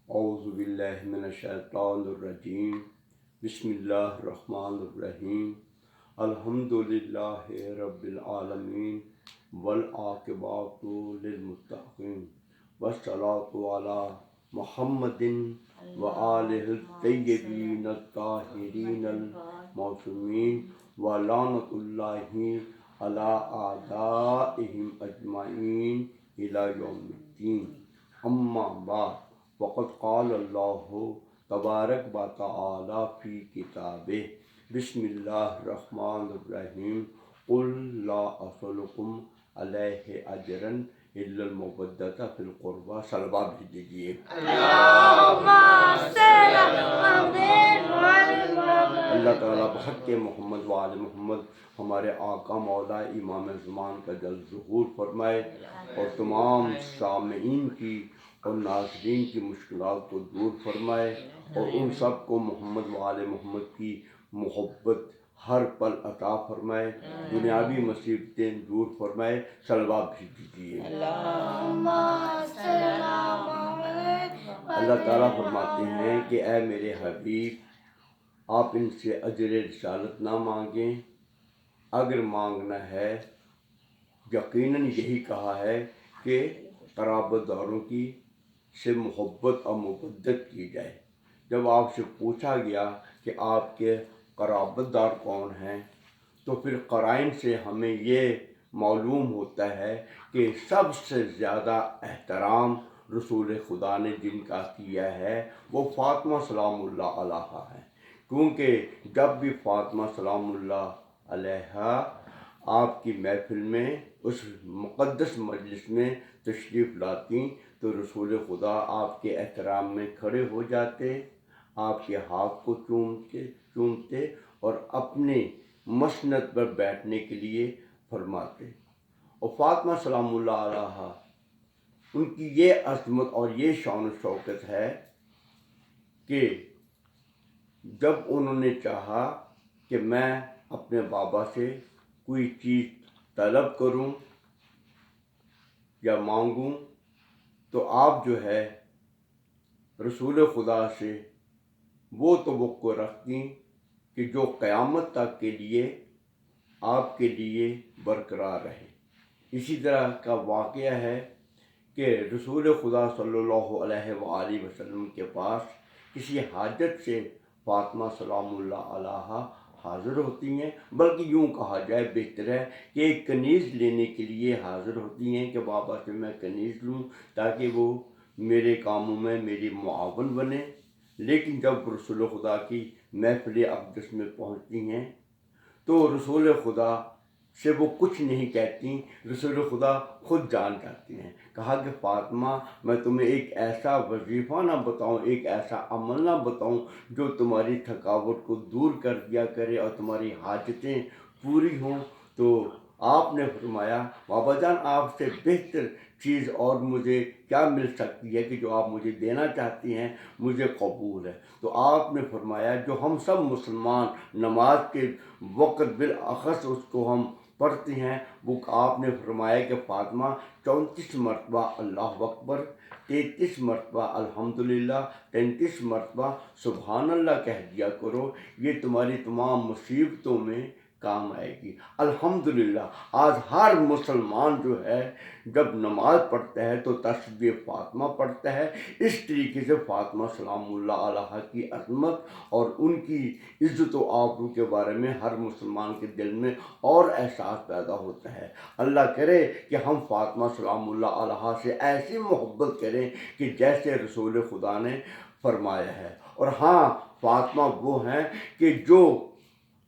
اعوذ باللہ من الشیطان الرجیم بسم اللہ الرحمن الرحیم الحمد للہ رب العالمین والعاقبۃ للمتقین والصلاۃ علی محمد وآلہ الطیبین الطاہرین المعصومین ولعنۃ اللہ علی اعدائہم اجمعین الی یوم الدین. اما بعد وقد قال اللہ تبارک و تعالی فی کتابہ بسم اللہ الرحمن الرحیم قل لا اسألکم علیہ اجرا الا المودۃ فی القربى. صلوات بھیج دیجیے. اللہ تعالیٰ بحق محمد وآل محمد ہمارے آقا مولا امام زمان کا جلد ظہور فرمائے اور تمام سامعین کی اور ناظرین کی مشکلات کو دور فرمائے اور ان سب کو محمد وآل محمد کی محبت ہر پل عطا فرمائے، دنیاوی مصیبتیں دور فرمائے. صلوات بھیج دیجیے. اللہ تعالیٰ فرماتے ہیں کہ اے میرے حبیب، آپ ان سے اجر رسالت نہ مانگیں. اگر مانگنا ہے یقیناً یہی کہا ہے کہ قرابت داروں کی سے محبت اور مودت کی جائے. جب آپ سے پوچھا گیا کہ آپ کے قرابت دار کون ہیں تو پھر قرائن سے ہمیں یہ معلوم ہوتا ہے کہ سب سے زیادہ احترام رسول خدا نے جن کا کیا ہے وہ فاطمہ سلام اللہ علیہا ہے، کیونکہ جب بھی فاطمہ سلام اللہ علیہا آپ کی محفل میں اس مقدس مجلس میں تشریف لاتی تو رسول خدا آپ کے احترام میں کھڑے ہو جاتے، آپ کے ہاتھ کو چومتے اور اپنے مسند پر بیٹھنے کے لیے فرماتے. اور فاطمہ سلام اللہ علیہا ان کی یہ عظمت اور یہ شان و شوکت ہے کہ جب انہوں نے چاہا کہ میں اپنے بابا سے کوئی چیز طلب کروں یا مانگوں تو آپ جو ہے رسول خدا سے وہ توقع رکھتی کہ جو قیامت تک کے لیے آپ کے لیے برقرار رہے. اسی طرح کا واقعہ ہے کہ رسول خدا صلی اللہ علیہ وآلہ وسلم کے پاس کسی حاجت سے فاطمہ سلام اللہ علیہا حاضر ہوتی ہیں، بلکہ یوں کہا جائے بہتر ہے کہ ایک کنیز لینے کے لیے حاضر ہوتی ہیں کہ بابا سے میں کنیز لوں تاکہ وہ میرے کاموں میں میری معاون بنے. لیکن جب رسول خدا کی محفل اقدس میں پہنچتی ہیں تو رسول خدا سے وہ کچھ نہیں کہتی، رسول خدا خود جان جاتی ہیں. کہا کہ فاطمہ، میں تمہیں ایک ایسا وظیفہ نہ بتاؤں، ایک ایسا عمل نہ بتاؤں جو تمہاری تھکاوٹ کو دور کر دیا کرے اور تمہاری حاجتیں پوری ہوں. تو آپ نے فرمایا بابا جان، آپ سے بہتر چیز اور مجھے کیا مل سکتی ہے کہ جو آپ مجھے دینا چاہتی ہیں مجھے قبول ہے. تو آپ نے فرمایا جو ہم سب مسلمان نماز کے وقت بالاخص اس کو ہم پڑھتے ہیں، وہ آپ نے فرمایا کہ فاطمہ 34 مرتبہ اللہ اکبر، 33 مرتبہ الحمدللہ، 33 مرتبہ سبحان اللہ کہہ دیا کرو، یہ تمہاری تمام مصیبتوں میں کام آئے گی. الحمدللہ آج ہر مسلمان جو ہے جب نماز پڑھتا ہے تو تسبیح فاطمہ پڑھتا ہے. اس طریقے سے فاطمہ سلام اللہ علیہا کی عظمت اور ان کی عزت و آبرو کے بارے میں ہر مسلمان کے دل میں اور احساس پیدا ہوتا ہے. اللہ کرے کہ ہم فاطمہ سلام اللہ علیہا سے ایسی محبت کریں کہ جیسے رسول خدا نے فرمایا ہے. اور ہاں، فاطمہ وہ ہیں کہ جو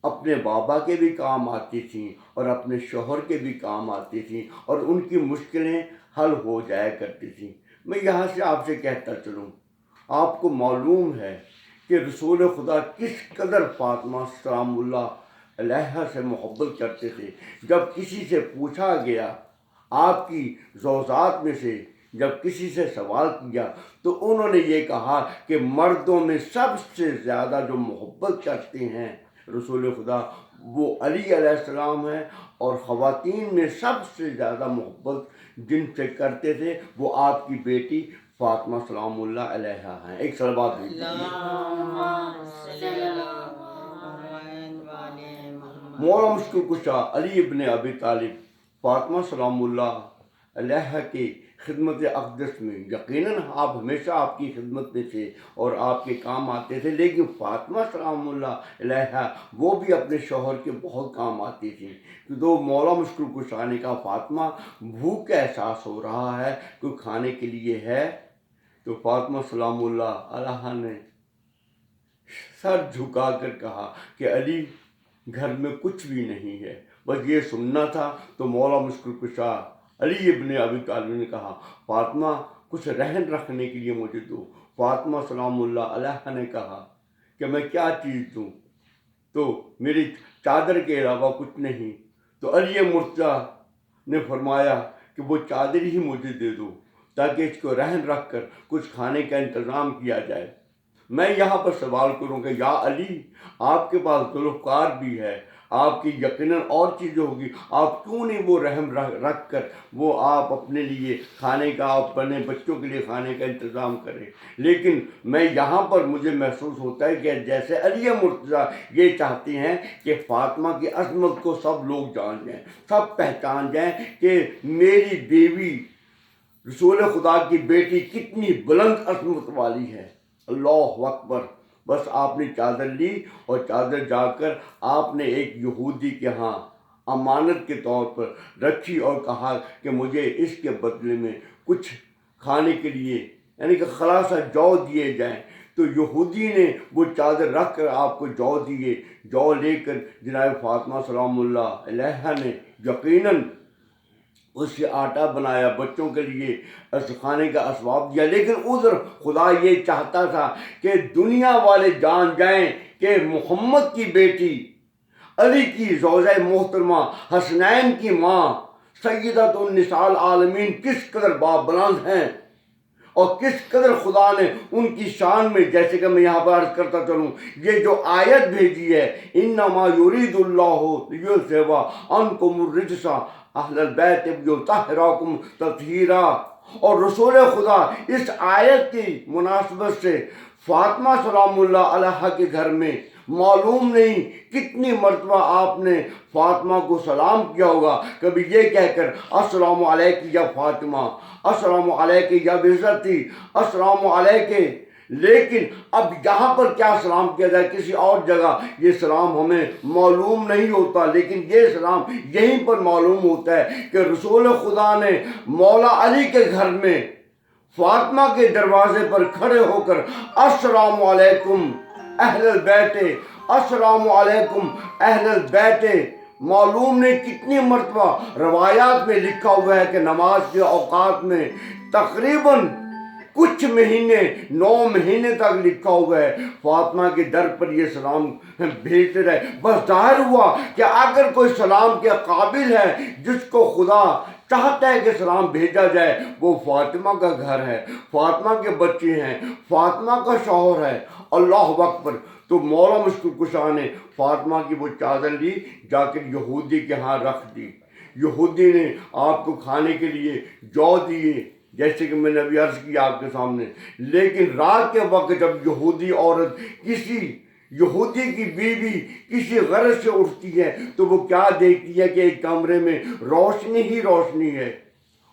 اپنے بابا کے بھی کام آتی تھیں اور اپنے شوہر کے بھی کام آتی تھیں اور ان کی مشکلیں حل ہو جایا کرتی تھیں. میں یہاں سے آپ سے کہتا چلوں، آپ کو معلوم ہے کہ رسول خدا کس قدر فاطمہ سلام اللہ علیہا سے محبت کرتے تھے. جب کسی سے پوچھا گیا، آپ کی زوجات میں سے جب کسی سے سوال کیا تو انہوں نے یہ کہا کہ مردوں میں سب سے زیادہ جو محبت کرتے ہیں رسول خدا وہ علی علیہ السلام ہیں، اور خواتین میں سب سے زیادہ محبت جن سے کرتے تھے وہ آپ کی بیٹی فاطمہ سلام اللہ علیہا ہیں. ایک صلوات دیجیے. مولا مشکل کشا علی ابن ابی طالب فاطمہ سلام اللہ علیہ کی خدمت اقدس میں یقیناً آپ ہمیشہ آپ کی خدمت میں تھے اور آپ کے کام آتے تھے، لیکن فاطمہ سلام اللہ علیہ وہ بھی اپنے شوہر کے بہت کام آتی تھی. تو مولا مشکل کشا نے کہا فاطمہ بھوک کا احساس ہو رہا ہے، کوئی کھانے کے لیے ہے؟ تو فاطمہ سلام اللہ علیہ نے سر جھکا کر کہا کہ علی گھر میں کچھ بھی نہیں ہے، بس یہ سننا تھا. تو مولا مشکل کشا علی ابن ابی طالب نے کہا فاطمہ کچھ رہن رکھنے کے لیے مجھے دو. فاطمہ سلام اللہ علیہ نے کہا کہ میں کیا چیز دوں؟ تو میری چادر کے علاوہ کچھ نہیں. تو علی مرتضیٰ نے فرمایا کہ وہ چادر ہی مجھے دے دو تاکہ اس کو رہن رکھ کر کچھ کھانے کا انتظام کیا جائے. میں یہاں پر سوال کروں کہ یا علی آپ کے پاس ذوالفقار بھی ہے، آپ کی یقیناً اور چیزیں ہوگی، آپ کیوں نہیں وہ رحم رکھ کر وہ آپ اپنے لیے کھانے کا، اپنے بچوں کے لیے کھانے کا انتظام کریں؟ لیکن میں یہاں پر مجھے محسوس ہوتا ہے کہ جیسے علی مرتضیٰ یہ چاہتے ہیں کہ فاطمہ کی عظمت کو سب لوگ جان جائیں، سب پہچان جائیں کہ میری بیوی رسول خدا کی بیٹی کتنی بلند عظمت والی ہے. اللہ اکبر. بس آپ نے چادر لی اور چادر جا کر آپ نے ایک یہودی کے ہاں امانت کے طور پر رکھی اور کہا کہ مجھے اس کے بدلے میں کچھ کھانے کے لیے یعنی کہ خلاصہ جو دیے جائیں. تو یہودی نے وہ چادر رکھ کر آپ کو جو دیے. جو لے کر جناب فاطمہ سلام اللہ علیہ نے یقیناً اس سے آٹا بنایا، بچوں کے لیے کھانے کا اسباب دیا. لیکن ادھر خدا یہ چاہتا تھا کہ دنیا والے جان جائیں کہ محمد کی بیٹی علی کی زوجہ محترمہ حسنین کی ماں سیدۃ النساء العالمین کس قدر بابلند ہیں اور کس قدر خدا نے ان کی شان میں، جیسے کہ میں یہاں پر عرض کرتا چلوں، یہ جو آیت بھیجی ہے انما یرید اللہ لیذھب عنکم الرجس اہل البیت ویطہرکم تطہیرا. اور رسول خدا اس آیت کی مناسبت سے فاطمہ سلام اللہ علیہ کے گھر میں معلوم نہیں کتنی مرتبہ آپ نے فاطمہ کو سلام کیا ہوگا، کبھی یہ کہہ کر السلام علیکم یا فاطمہ، السلام علیکم یا بزرتی، السلام علیکم. لیکن اب یہاں پر کیا سلام کیا جائے، کسی اور جگہ یہ سلام ہمیں معلوم نہیں ہوتا، لیکن یہ سلام یہیں پر معلوم ہوتا ہے کہ رسول خدا نے مولا علی کے گھر میں فاطمہ کے دروازے پر کھڑے ہو کر السلام علیکم اہل البیت، السلام علیکم اہل البیت. معلوم نہیں کتنی مرتبہ روایات میں لکھا ہوا ہے کہ نماز کے اوقات میں تقریباً کچھ مہینے 9 مہینے تک لکھا ہوا ہے فاطمہ کے در پر یہ سلام بھیجتے رہے. بس ظاہر ہوا کہ اگر کوئی سلام کے قابل ہے جس کو خدا چاہتا ہے کہ سلام بھیجا جائے، وہ فاطمہ کا گھر ہے، فاطمہ کے بچے ہیں، فاطمہ کا شوہر ہے. اللہ اکبر. تو مولا مشکل کشا نے فاطمہ کی وہ چادر لی، جا کر یہودی کے ہاں رکھ دی. یہودی نے آپ کو کھانے کے لیے جو دیے، جیسے کہ میں نے ابھی عرض کیا آپ کے سامنے. لیکن رات کے وقت جب یہودی عورت، کسی یہودی کی بیوی کسی غرض سے اٹھتی ہے تو وہ کیا دیکھتی ہے کہ ایک کمرے میں روشنی ہی روشنی ہے.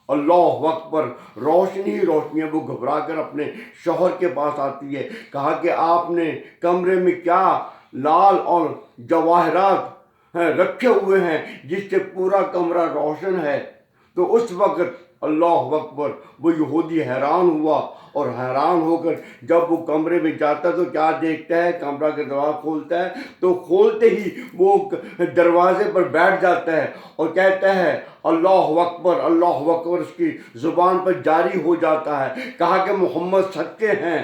اللہ اکبر. روشنی ہی روشنی ہے. وہ گھبرا کر اپنے شوہر کے پاس آتی ہے. کہا کہ آپ نے کمرے میں کیا لال اور جواہرات رکھے ہوئے ہیں جس سے پورا کمرہ روشن ہے. تو اس وقت اللہ اکبر وہ یہودی حیران ہوا اور حیران ہو کر جب وہ کمرے میں جاتا تو کیا دیکھتا ہے، کمرہ کا دروازہ کھولتا ہے تو کھولتے ہی وہ دروازے پر بیٹھ جاتا ہے اور کہتا ہے اللہ اکبر اللہ اکبر. اس کی زبان پر جاری ہو جاتا ہے. کہا کہ محمد سچے ہیں،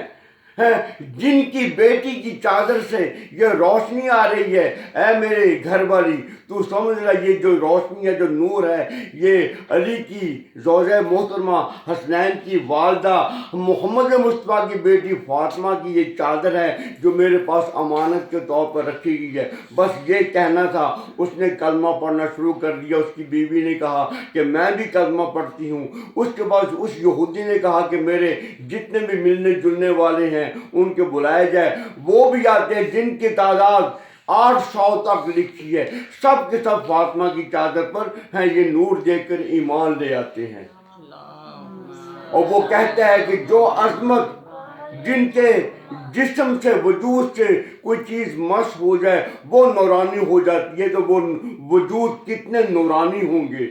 ہیں جن کی بیٹی کی چادر سے یہ روشنی آ رہی ہے، اے میرے گھر والی تو سمجھ لے یہ جو روشنی ہے، جو نور ہے، یہ علی کی زوجہ محترمہ حسنین کی والدہ محمد مصطفیٰ کی بیٹی فاطمہ کی یہ چادر ہے جو میرے پاس امانت کے طور پر رکھی گئی ہے۔ بس یہ کہنا تھا۔ اس نے کلمہ پڑھنا شروع کر دیا۔ اس کی بیوی نے کہا کہ میں بھی کلمہ پڑھتی ہوں۔ اس کے بعد اس یہودی نے کہا کہ میرے جتنے بھی ملنے جلنے والے ہیں ان کے بلائے جائے، وہ بھی آتے ہیں جن کی تعداد 800 تک لکھی ہے۔ سب کے سب فاطمہ کی چادر پر ہیں یہ نور دیکھ کر ایمان لے آتے ہیں، اور وہ کہتا ہے کہ جو عظمت جن کے جسم سے وجود سے کوئی چیز مس ہو جائے وہ نورانی ہو جاتی ہے، تو وہ وجود کتنے نورانی ہوں گے۔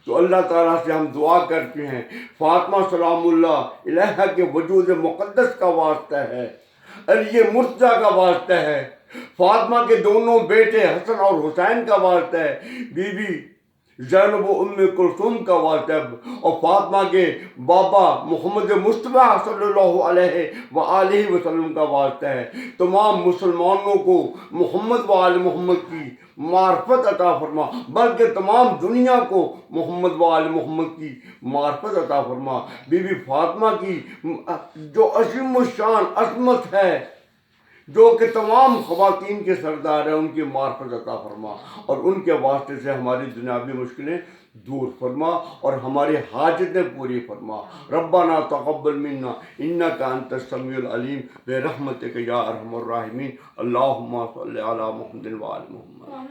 تو اللہ تعالیٰ سے ہم دعا کرتے ہیں فاطمہ سلام اللہ علیہا کے وجود مقدس کا واسطہ ہے، علی مرتضیٰ کا واسطہ ہے، فاطمہ کے دونوں بیٹے حسن اور حسین کا واسطہ ہے، بی بی زینب و ام کلثوم کا واسطہ ہے، اور فاطمہ کے بابا محمد مصطفیٰ صلی اللہ علیہ وآلہ وسلم کا واسطہ ہے۔ تمام مسلمانوں کو محمد و آل محمد کی معرفت عطا فرما، بلکہ تمام دنیا کو محمد و آل محمد کی معرفت عطا فرما۔ بی بی فاطمہ کی جو عظیم الشان عظمت ہے، جو کہ تمام خواتین کے سردار ہیں، ان کی معرفت عطا فرما، اور ان کے واسطے سے ہماری دنیاوی مشکلیں دور فرما اور ہماری حاجتیں پوری فرما۔ ربنا تقبل منا انک انت السمیع العلیم برحمتک یا ارحم الراحمین۔ اللہم صل علی محمد وآل محمد۔